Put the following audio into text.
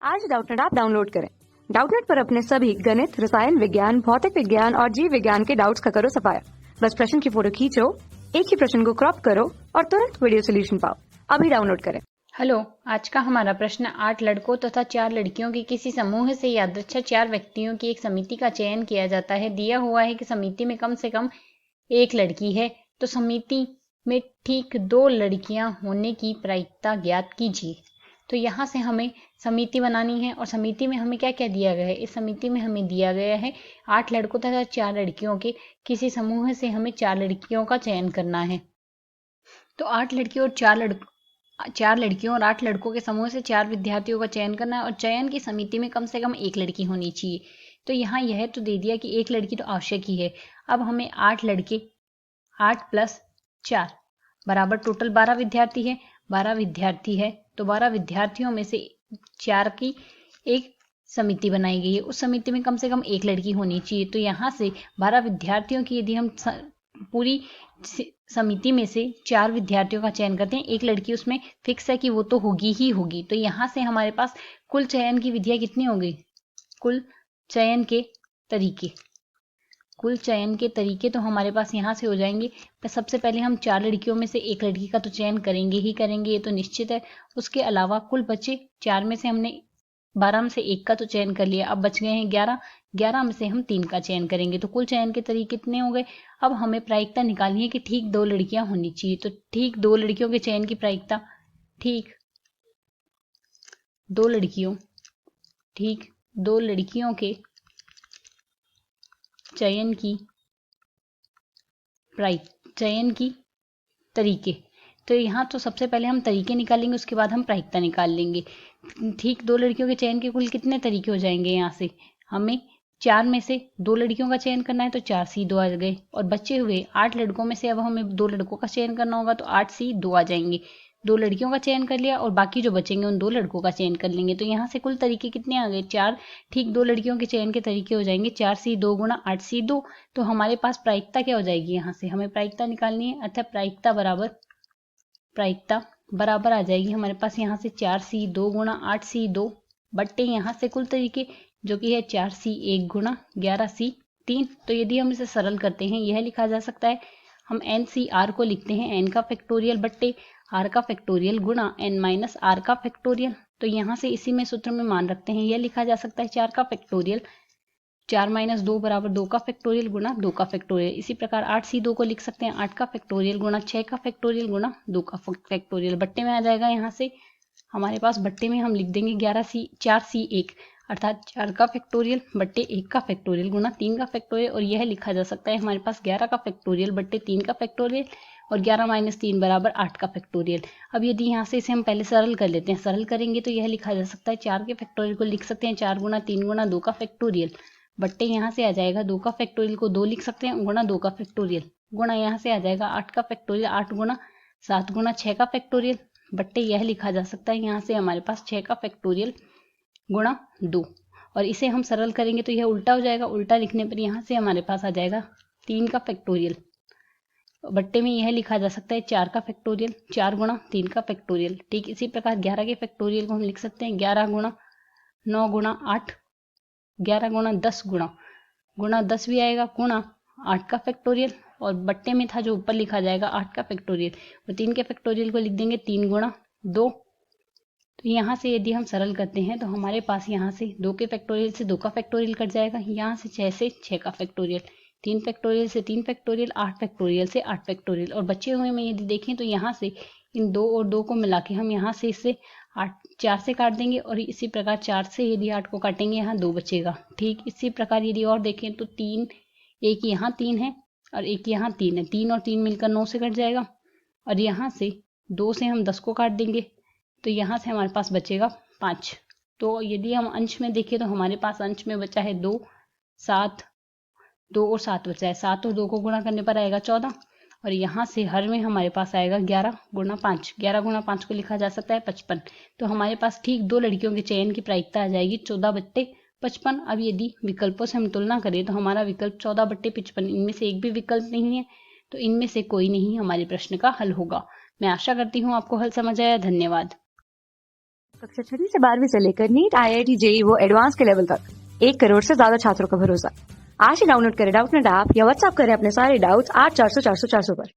आज Doubtnut app download करें। Doubtnut पर अपने सभी गणित, रसायन विज्ञान, भौतिक विज्ञान और जीव विज्ञान के डाउट्स का करो सफाया। बस प्रश्न की फोटो खींचो, एक ही प्रश्न को क्रॉप करो और तुरंत वीडियो सोल्यूशन पाओ। अभी डाउनलोड करें। हेलो, आज का हमारा प्रश्न 8 लड़कों तथा 4 लड़कियों के किसी समूह से यादृच्छिक 4 व्यक्तियों की एक समिति का चयन किया जाता है। दिया हुआ है कि समिति में कम से कम एक लड़की है, तो समिति में ठीक 2 लड़कियां होने की प्रायिकता ज्ञात कीजिए। तो यहाँ से हमें समिति बनानी है और समिति में हमें क्या क्या दिया गया है। इस समिति में हमें दिया गया है 8 लड़कों तथा 4 लड़कियों के किसी समूह से हमें 4 लड़कियों का चयन करना है। तो 8 लड़कियों और 4 लड़कियों और 8 लड़कों के समूह से 4 विद्यार्थियों का चयन करना है और चयन की समिति में कम से कम एक लड़की होनी चाहिए। तो यहाँ यह तो दे दिया कि एक लड़की तो आवश्यक ही है। अब हमें 8 लड़के 8 प्लस 4 बराबर टोटल 12 विद्यार्थी है। 12 विद्यार्थी है तो 12 विद्यार्थियों में से 4 की एक समिति बनाई गई है। उस समिति में कम से कम एक लड़की होनी चाहिए। तो यहाँ से 12 विद्यार्थियों की यदि हम पूरी समिति में से 4 विद्यार्थियों का चयन करते हैं, एक लड़की उसमें फिक्स है कि वो तो होगी ही होगी। तो यहाँ से हमारे पास कुल चयन की विधियां कितनी होंगी? कुल चयन के तरीके तो हमारे पास यहाँ से हो जाएंगे। सबसे पहले हम 4 लड़कियों में से एक लड़की का तो चयन करेंगे ही करेंगे, ये तो निश्चित है। उसके अलावा कुल बचे 4 में से हमने 12 में से एक का तो चयन कर लिया, अब बच गए हैं 11 में से हम 3 का चयन करेंगे। तो कुल चयन के तरीके कितने हो गए? अब हमें प्रायिकता निकालनी है कि ठीक 2 लड़कियां होनी चाहिए। तो ठीक 2 लड़कियों के चयन की प्रायिकता, ठीक 2 लड़कियों के चयन की तरीके। तो यहाँ तो सबसे पहले हम तरीके निकालेंगे, उसके बाद हम प्रायिकता निकाल लेंगे। ठीक 2 लड़कियों के चयन के कुल कितने तरीके हो जाएंगे? यहाँ से हमें 4 में से 2 लड़कियों का चयन करना है तो 4 सी 2 आ गए, और बचे हुए 8 लड़कों में से अब हमें 2 लड़कों का चयन करना होगा तो 8 सी 2 आ जाएंगे। 2 लड़कियों का चयन कर लिया और बाकी जो बचेंगे उन 2 लड़कों का चयन कर लेंगे। तो यहाँ से कुल तरीके कितने आ गए? 4। ठीक 2 लड़कियों के चयन के तरीके हो जाएंगे 4 सी 2 गुणा 8 सी 2। तो हमारे पास प्रायिकता क्या हो जाएगी? यहाँ से हमें प्रायिकता निकालनी है, अर्थात प्रायिकता बराबर आ जाएगी हमारे पास यहाँ से 4 सी 2 गुणा 8 सी 2 बट्टे यहाँ से कुल तरीके जो कि है 4 सी 1 गुणा 11 सी 3। तो यदि हम इसे सरल करते हैं, यह लिखा जा सकता है, हम एन सी आर को लिखते हैं एन का फैक्टोरियल बट्टे आर का फैक्टोरियल गुणा एन माइनस आर का फैक्टोरियल। तो यहाँ से इसी में सूत्र में मान रखते हैं, यह लिखा जा सकता है 4 का फैक्टोरियल 4 माइनस 2 बराबर 2 का फैक्टोरियल गुणा 2 का फैक्टोरियल। इसी प्रकार 8 सी 2 को लिख सकते हैं 8 का फैक्टोरियल गुणा 6 का फैक्टोरियल गुणा 2 का फैक्टोरियल। बट्टे में आ जाएगा यहाँ से हमारे पास, बट्टे में हम लिख देंगे 4 सी 1 अर्थात 4 का फैक्टोरियल बट्टे 1 का फैक्टोरियल गुणा 3 का फैक्टोरियल। और यह लिखा जा सकता है हमारे पास 11 का फैक्टोरियल बट्टे 3 का फैक्टोरियल और 11 माइनस 3 बराबर 8 का फैक्टोरियल। अब यदि यहाँ से इसे हम पहले सरल कर लेते हैं, सरल करेंगे तो यह लिखा जा सकता है 4 के फैक्टोरियल को लिख सकते हैं 4 गुणा 3 गुणा 2 का फैक्टोरियल बट्टे यहाँ से आ जाएगा 2 का फैक्टोरियल को 2 लिख सकते हैं गुणा 2 का फैक्टोरियल गुणा यहाँ से आ जाएगा 8 का फैक्टोरियल 8 गुणा 7 गुणा 6 का फैक्टोरियल बट्टे यह लिखा जा सकता है यहाँ से हमारे पास 6 का फैक्टोरियल गुणा 2। और इसे हम सरल करेंगे तो यह उल्टा हो जाएगा, उल्टा लिखने पर यहाँ से हमारे पास आ जाएगा 3 का फैक्टोरियल बट्टे में यह लिखा जा सकता है 4 का फैक्टोरियल 4 गुणा 3 का फैक्टोरियल। ठीक इसी प्रकार 11 के फैक्टोरियल को हम लिख सकते हैं 11 गुणा 9 गुणा 8 11 गुणा 10 गुणा 10 भी आएगा गुणा 8 का फैक्टोरियल और बट्टे में था जो ऊपर लिखा जाएगा 8 का फैक्टोरियल और 3 के फैक्टोरियल को लिख देंगे 3 गुणा 2। तो यहाँ से यदि हम सरल करते हैं तो हमारे पास यहाँ से 2 के फैक्टोरियल से 2 का फैक्टोरियल कट जाएगा, यहाँ से 6 का फैक्टोरियल 3 फैक्टोरियल से 3 फैक्टोरियल 8 फैक्टोरियल से 8 फैक्टोरियल। और बचे हुए में यदि देखें तो यहाँ से इन 2 और 2 को मिला के हम यहाँ से इससे 4 से काट देंगे और इसी प्रकार 4 से यदि 8 को काटेंगे यहाँ 2 बचेगा। ठीक इसी प्रकार यदि और देखें तो 3 एक यहाँ 3 है और एक यहाँ 3 है, 3 और 3 मिलकर 9 से कट जाएगा और यहाँ से 2 से हम 10 को काट देंगे तो यहाँ से हमारे पास बचेगा 5। तो यदि हम अंश में देखें तो हमारे पास अंश में बचा है 2 और 7 बचा है, 7 और 2 को गुणा करने पर आएगा 14 और यहाँ से हर में हमारे पास आएगा 11 गुणा 5 11 गुणा 5 को लिखा जा सकता है 55। तो हमारे पास ठीक 2 लड़कियों के चयन की प्रायिकता आ जाएगी 14 बट्टे 55। अब यदि विकल्पों से हम तुलना करें तो हमारा विकल्प 14 बट्टे 55, इनमें से एक भी विकल्प नहीं है, तो इनमें से कोई नहीं हमारे प्रश्न का हल होगा। मैं आशा करती हूँ आपको हल समझ आया। धन्यवाद। कक्षा 6 से 12वीं से लेकर नीट, IIT, JEE वो एडवांस के लेवल तक 1 करोड़ से ज्यादा छात्रों का भरोसा। आज ही डाउनलोड करें डाउटनेट ऐप या व्हाट्सएप करें अपने सारे डाउट्स 8400 400 400 पर।